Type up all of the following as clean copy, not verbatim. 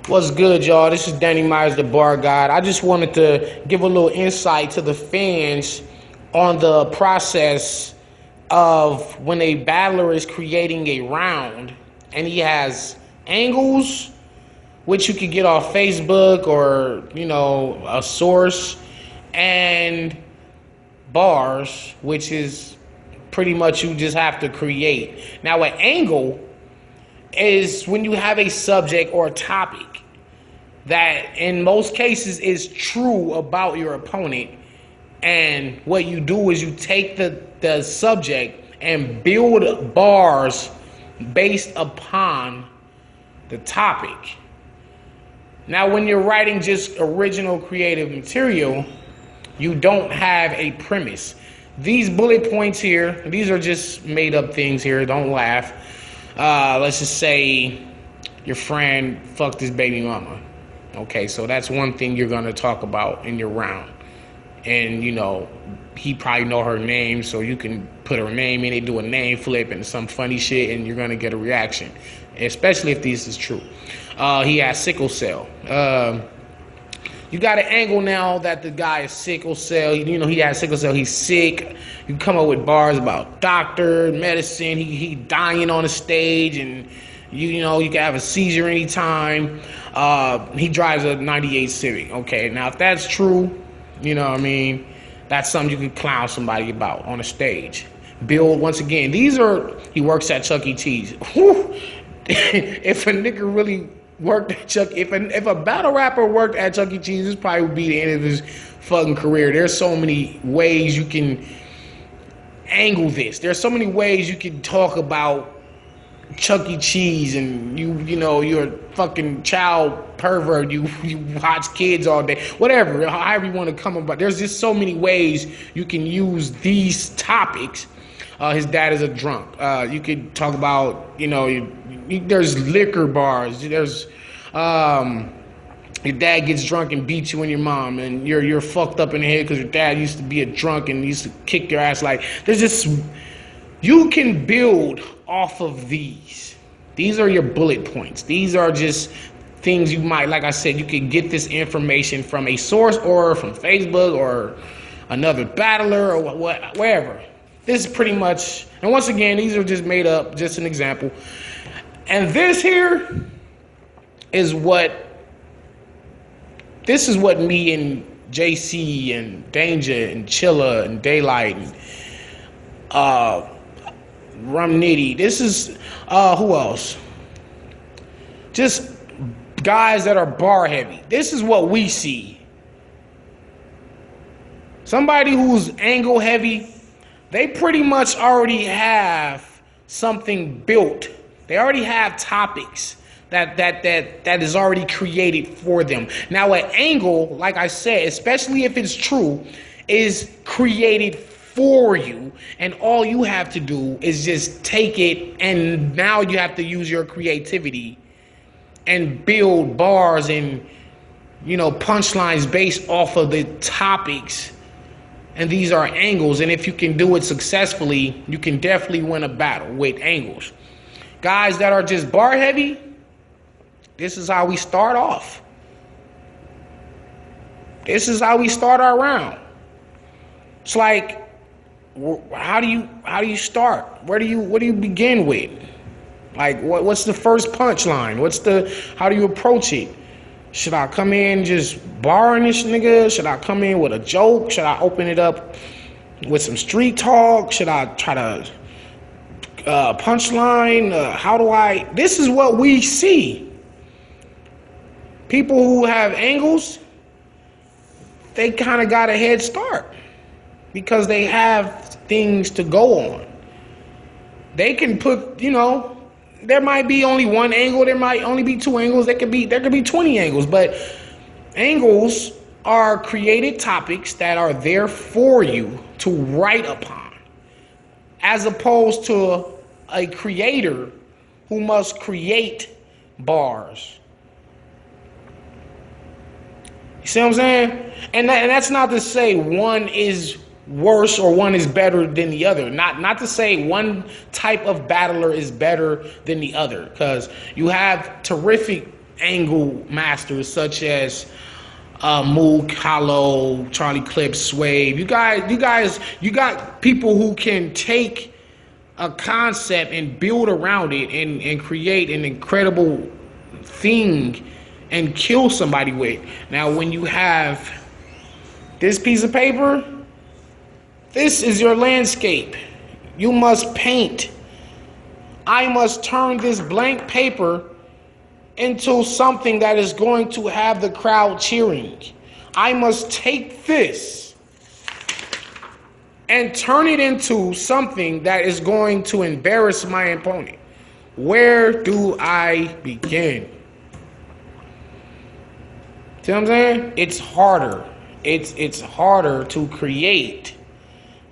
What's good, y'all? This is Danny Myers, the Bar Guide. I just wanted to give a little insight to the fans on the process of when a battler is creating a round and he has angles, which you can get off Facebook or, a source, and bars, which is pretty much you just have to create. Now, an angle is when you have a subject or a topic that in most cases is true about your opponent, and what you do is you take the subject and build bars based upon the topic. Now, when you're writing just original creative material, you don't have a premise. These bullet points here, these are just made up things here, don't laugh. Let's just say your friend fucked his baby mama. Okay, so that's one thing you're gonna talk about in your round. And he probably know her name, so you can put her name in it, do a name flip and some funny shit, and you're gonna get a reaction, especially if this is true. He has sickle cell. You got an angle now that the guy is sickle cell. He has sickle cell. He's sick. You come up with bars about doctor, medicine. He dying on the stage, and you can have a seizure anytime. He drives a '98 Civic. Okay, now if that's true, that's something you can clown somebody about on a stage. Bill, once again, he works at Chuck E. Cheese. If a nigga really worked at if a battle rapper worked at Chuck E. Cheese, this probably would be the end of his fucking career. There's so many ways you can angle this. There's so many ways you can talk about Chuck E. Cheese, and you're a fucking child pervert. You watch kids all day, whatever, however you want to come about. There's just so many ways you can use these topics. His dad is a drunk. You could talk about, there's liquor bars. There's your dad gets drunk and beats you and your mom, and you're fucked up in the head because your dad used to be a drunk and used to kick your ass. Like, there's just, you can build off of these. These are your bullet points. These are just things you might, like I said, you can get this information from a source or from Facebook or another battler or wherever. This is pretty much, and once again, these are just made up, just an example. And this is what me and JC and Danger and Chilla and Daylight and Rum Nitty. This is who else? Just guys that are bar heavy. This is what we see. Somebody who's angle heavy, they pretty much already have something built. They already have topics that is already created for them. Now, an angle, like I said, especially if it's true, is created for you, and all you have to do is just take it, and now you have to use your creativity and build bars and punchlines based off of the topics. And these are angles, and if you can do it successfully, you can definitely win a battle with angles. Guys that are just bar heavy, this is how we start off. This is how we start our round. It's like, how do you start? What do you begin with? Like, what's the first punchline? How do you approach it? Should I come in just barring this nigga? Should I come in with a joke? Should I open it up with some street talk? Should I try to punchline? This is what we see. People who have angles, they kind of got a head start because they have things to go on. They can put, there might be only one angle, there might only be two angles, there could be 20 angles, but angles are created topics that are there for you to write upon, as opposed to a creator who must create bars. You see what I'm saying? And that's not to say one is worse or one is better than the other. Not to say one type of battler is better than the other, because you have terrific angle masters such as Mook, Hollow, Charlie Clips, Swave. You got people who can take a concept and build around it and create an incredible thing and kill somebody with. Now, when you have this piece of paper, this is your landscape. You must paint. I must turn this blank paper into something that is going to have the crowd cheering. I must take this and turn it into something that is going to embarrass my opponent. Where do I begin? See what I'm saying? It's harder. It's harder to create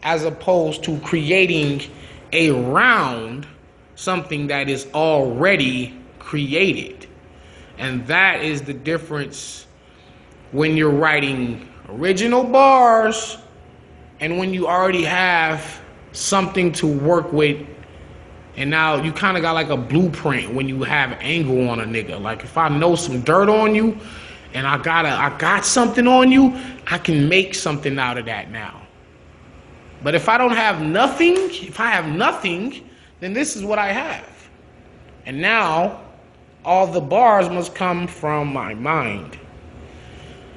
as opposed to creating around something that is already created. And that is the difference when you're writing original bars and when you already have something to work with. And now you kind of got like a blueprint when you have angle on a nigga. Like if I know some dirt on you and I got something on you, I can make something out of that now. But if I don't have nothing, if I have nothing, then this is what I have. And now all the bars must come from my mind.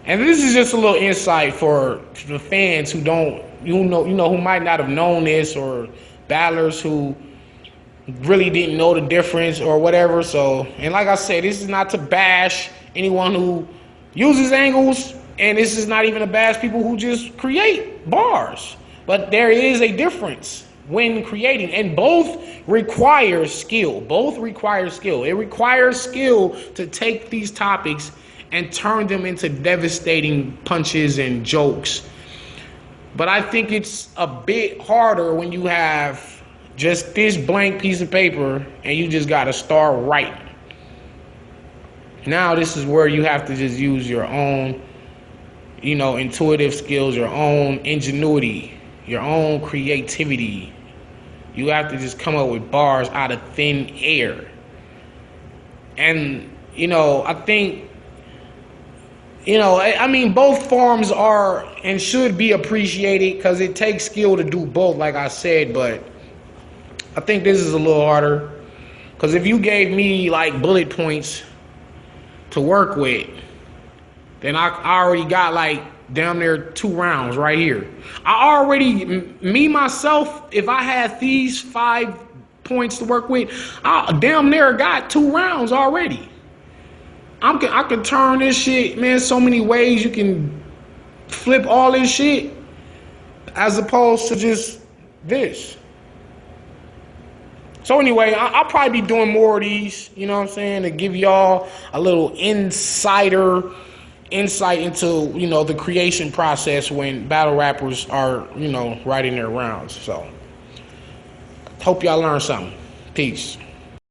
And this is just a little insight for the fans who don't, who might not have known this, or battlers who really didn't know the difference or whatever. So, and like I said, this is not to bash anyone who uses angles, and this is not even to bash people who just create bars. But there is a difference when creating, and both require skill. Both require skill. It requires skill to take these topics and turn them into devastating punches and jokes. But I think it's a bit harder when you have just this blank piece of paper and you just got to start writing. Now this is where you have to just use your own, intuitive skills, your own ingenuity, your own creativity. You have to just come up with bars out of thin air. And, I think, both forms are and should be appreciated because it takes skill to do both, like I said. But I think this is a little harder because if you gave me like bullet points to work with, then I already got like damn near 2 rounds right here. Myself, if I had these 5 points to work with, I damn near got 2 rounds already. I could turn this shit, man, so many ways. You can flip all this shit as opposed to just this. So anyway, I'll probably be doing more of these, to give y'all a little insight into, the creation process when battle rappers are, writing their rounds. So hope y'all learned something. Peace.